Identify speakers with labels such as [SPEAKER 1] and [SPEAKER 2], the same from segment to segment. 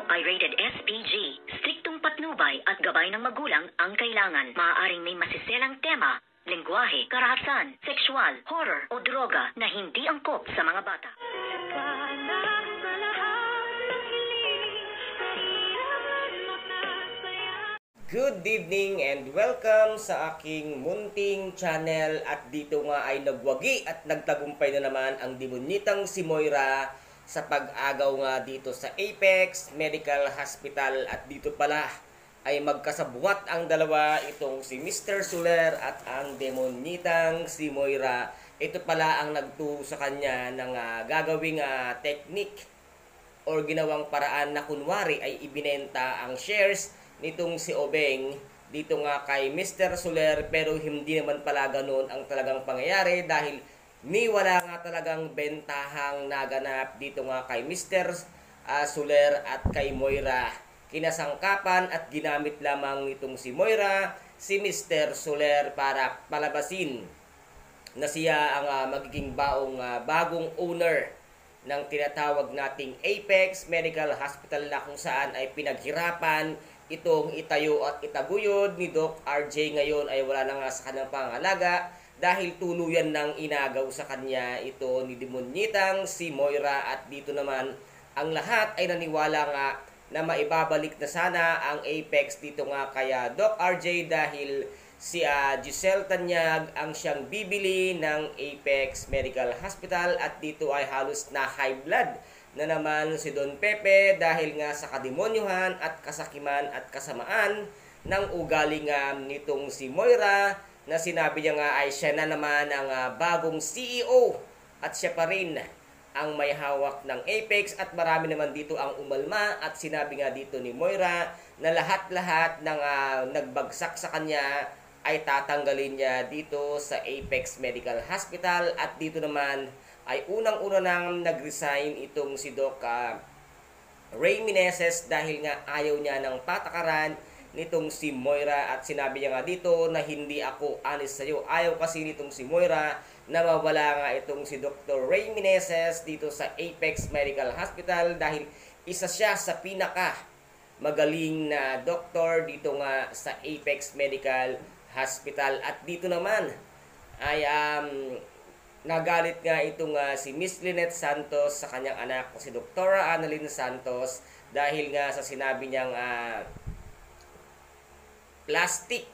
[SPEAKER 1] ay rated SPG. Striktong patnubay at gabay ng magulang ang kailangan. Maaaring may masiselang tema, lengguwahe, karahasan, sexual, horror o droga na hindi angkop sa mga bata.
[SPEAKER 2] Good evening and welcome sa aking munting channel. At dito nga ay nagwagi at nagtagumpay na naman ang demonyitang si Moira sa pag-agaw nga dito sa Apex Medical Hospital. At dito pala ay magkasabuhat ang dalawa, itong si Mr. Soler at ang demonyitang si Moira. Ito pala ang nagturo sa kanya ng gagawing technique or ginawang paraan na kunwari ay ibinenta ang shares nitong si Obeng dito nga kay Mr. Soler, pero hindi naman pala ganun ang talagang pangyayari dahil wala nga talagang bentahang naganap dito nga kay Mr. Soler at kay Moira. Kinasangkapan at ginamit lamang nitong si Moira si Mr. Soler para palabasin na siya ang magiging bagong owner ng tinatawag nating Apex Medical Hospital, na kung saan ay pinaghirapan itong itayo at itaguyod ni Doc RJ. Ngayon ay wala na nga sa kanyang pangalaga dahil tuluyan ng inagaw sa kanya ito ni demonyitang si Moira. At dito naman ang lahat ay naniwala nga na maibabalik na sana ang Apex dito nga kaya Doc RJ dahil si Giselle Tanyag ang siyang bibili ng Apex Medical Hospital. At dito ay halos na high blood na naman si Don Pepe dahil nga sa kademonyuhan at kasakiman at kasamaan ng ugali nga nitong si Moira, na sinabi niya nga ay siya na naman ang bagong CEO at siya pa rin ang may hawak ng Apex. At marami naman dito ang umalma at sinabi nga dito ni Moira na lahat-lahat ng nagbagsak sa kanya ay tatanggalin niya dito sa Apex Medical Hospital. At dito naman ay unang-una nang nag-resign itong si Doc Ray Meneses dahil nga ayaw niya ng patakaran nitong si Moira. At sinabi niya nga dito na hindi ako honest sa'yo. Ayaw kasi nitong si Moira na mawala nga itong si Dr. Ray Meneses dito sa Apex Medical Hospital dahil isa siya sa pinaka magaling na doktor dito nga sa Apex Medical Hospital. At dito naman ay nagalit nga itong si Miss Lynette Santos sa kanyang anak si Dr. Annalyn Santos dahil nga sa sinabi niyang plastic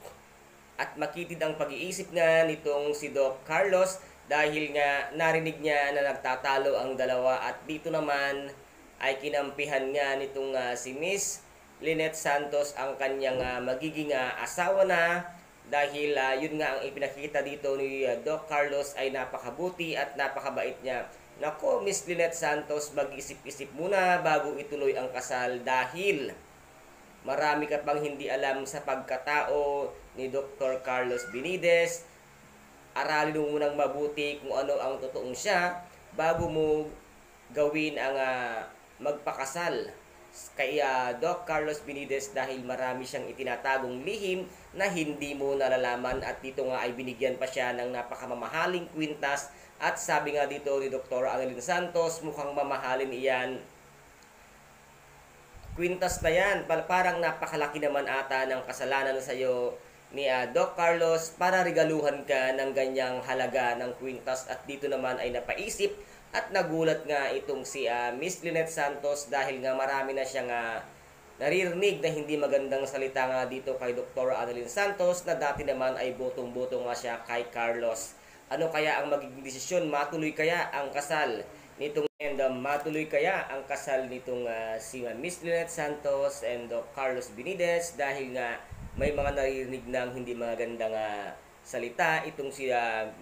[SPEAKER 2] at makitid ang pag-iisip nga nitong si Doc Carlos dahil nga narinig niya na nagtatalo ang dalawa. At dito naman ay kinampihan nga nitong si Miss Lynette Santos ang kanyang magiging asawa na dahil yun nga ang ipinakita dito ni Doc Carlos ay napakabuti at napakabait niya. Nako, Miss Lynette Santos, mag-isip-isip muna bago ituloy ang kasal dahil marami ka pang hindi alam sa pagkatao ni Dr. Carlos Benitez. Aralin mo munang mabuti kung ano ang totoong siya bago mo gawin ang magpakasal kay Doc Carlos Benitez dahil marami siyang itinatagong lihim na hindi mo nalalaman. At dito nga ay binigyan pa siya ng napakamamahaling kwintas. At sabi nga dito ni Dr. Annalyn Santos, mukhang mamahalin iyan. Kwintas na yan, parang napakalaki naman ata ng kasalanan sa iyo ni Doc Carlos para regaluhan ka ng ganyang halaga ng kwintas. At dito naman ay napaisip at nagulat nga itong si Miss Lynette Santos dahil nga marami na siyang naririnig na hindi magandang salita nga dito kay Dr. Annalyn Santos, na dati naman ay botong-boto nga siya kay Carlos. Ano kaya ang magiging desisyon? Matuloy kaya ang kasal nitong matuloy kaya ang kasal nitong si Miss Lynette Santos and Doc Carlos Benitez dahil nga may mga naririnig ng hindi magandang salita itong si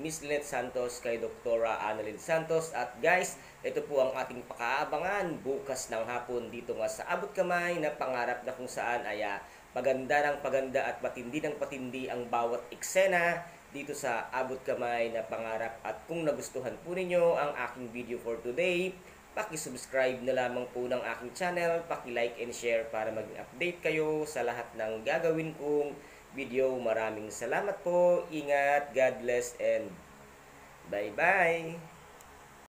[SPEAKER 2] Miss Lynette Santos kay Dr. Annalyn Santos. At guys, ito po ang ating pakaabangan bukas ng hapon dito nga sa Abot Kamay na Pangarap, na kung saan ay paganda ng paganda at patindi ng patindi ang bawat eksena dito sa Abot Kamay na Pangarap. At kung nagustuhan po ninyo ang aking video for today, paki-subscribe na lamang po ng aking channel, paki-like and share para maging update kayo sa lahat ng gagawin kong video. Maraming salamat po. Ingat, God bless, and bye-bye.